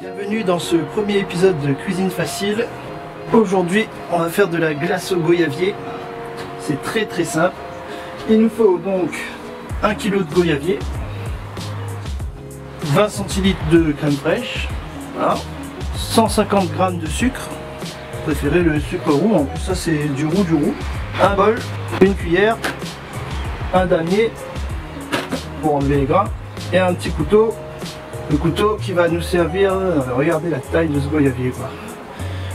Bienvenue dans ce premier épisode de Cuisine Facile. Aujourd'hui, on va faire de la glace au goyavier. C'est très simple. Il nous faut donc 1 kg de goyavier, 20 centilitres de crème fraîche, voilà, 150 g de sucre, préférez le sucre roux, en plus ça c'est du roux, un bol, une cuillère, un damier pour enlever les grains et un petit couteau. Le couteau qui va nous servir, regardez la taille de ce goyavier quoi.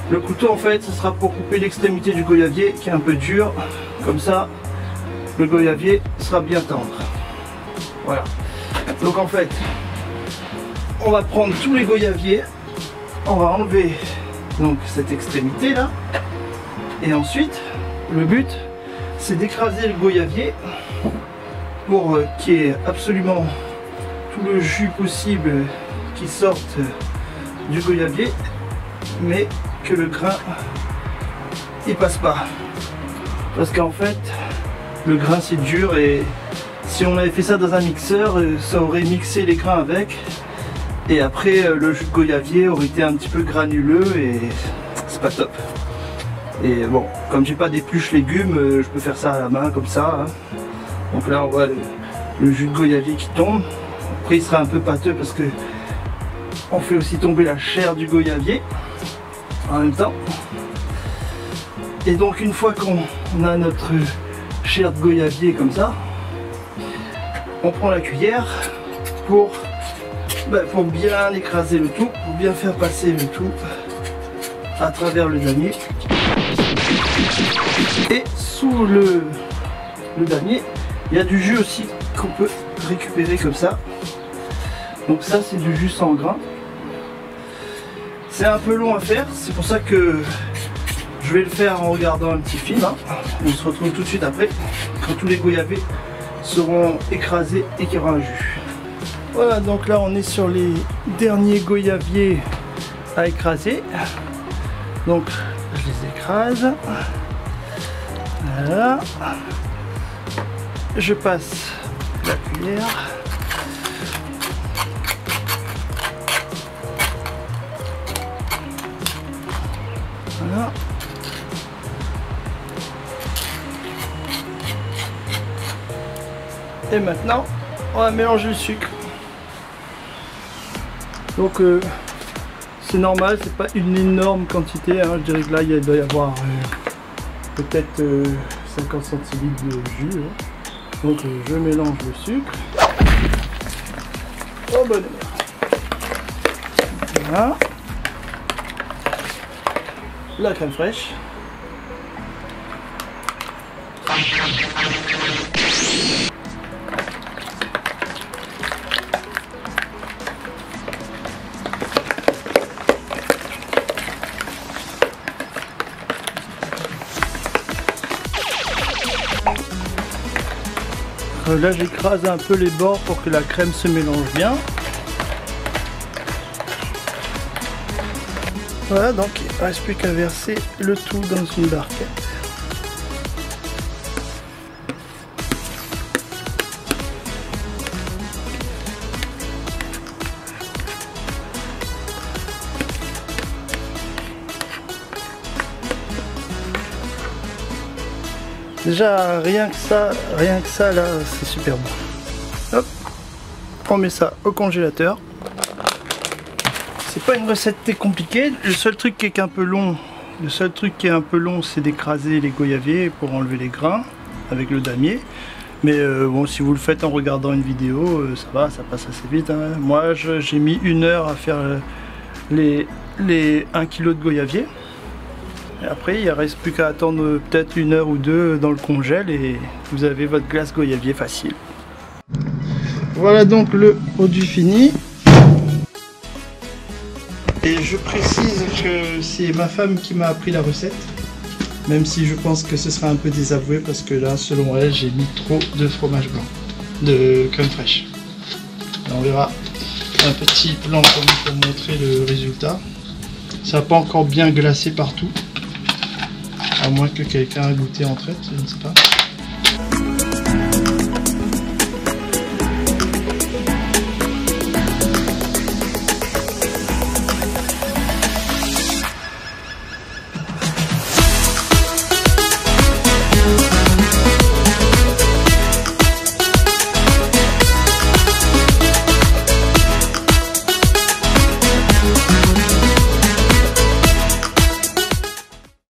Le couteau en fait ce sera pour couper l'extrémité du goyavier qui est un peu dur, comme ça le goyavier sera bien tendre. Voilà. Donc en fait on va prendre tous les goyaviers, on va enlever donc cette extrémité là, et ensuite le but c'est d'écraser le goyavier pour qu'il y ait absolument tout le jus possible qui sorte du goyavier, mais que le grain il passe pas, parce qu'en fait le grain c'est dur et si on avait fait ça dans un mixeur ça aurait mixé les grains avec et après le jus de goyavier aurait été un petit peu granuleux et c'est pas top. Et bon, comme j'ai pas d'épluche légumes, je peux faire ça à la main comme ça hein. Donc là on voit le jus de goyavier qui tombe. Après il sera un peu pâteux parce que on fait aussi tomber la chair du goyavier en même temps. Et donc une fois qu'on a notre chair de goyavier comme ça, on prend la cuillère pour bien écraser le tout, pour bien faire passer le tout à travers le damier. Et sous le damier, il y a du jus aussi qu'on peut récupérer comme ça. Donc ça c'est du jus sans grain. C'est un peu long à faire, c'est pour ça que je vais le faire en regardant un petit film hein. On se retrouve tout de suite après, quand tous les goyaviers seront écrasés et qu'il y aura un jus. Voilà, donc là on est sur les derniers goyaviers à écraser. Donc je les écrase. Voilà. Je passe la cuillère. Voilà. Et maintenant, on va mélanger le sucre. Donc c'est normal, c'est pas une énorme quantité, hein. Je dirais que là il doit y avoir peut-être 50 centilitres de jus. Hein. Donc je mélange le sucre. Au bonheur. Voilà. La crème fraîche. Là j'écrase un peu les bords pour que la crème se mélange bien. Voilà, donc il ne reste plus qu'à verser le tout dans une barquette. Déjà rien que ça là c'est super bon. Hop, on met ça au congélateur. C'est pas une recette très compliquée. Le seul truc qui est un peu long, c'est d'écraser les goyaviers pour enlever les grains avec le damier. Mais bon, si vous le faites en regardant une vidéo, ça va, ça passe assez vite. Hein. Moi, j'ai mis 1 heure à faire les 1 kg de goyavier. Et après, il ne reste plus qu'à attendre peut-être 1 heure ou 2 dans le congèle et vous avez votre glace goyavier facile. Voilà donc le produit fini. Et je précise que c'est ma femme qui m'a appris la recette. Même si je pense que ce sera un peu désavoué parce que là, selon elle, j'ai mis trop de fromage blanc, de crème fraîche. Et on verra un petit plan pour montrer le résultat. Ça n'a pas encore bien glacé partout. À moins que quelqu'un a goûté en traite, je ne sais pas.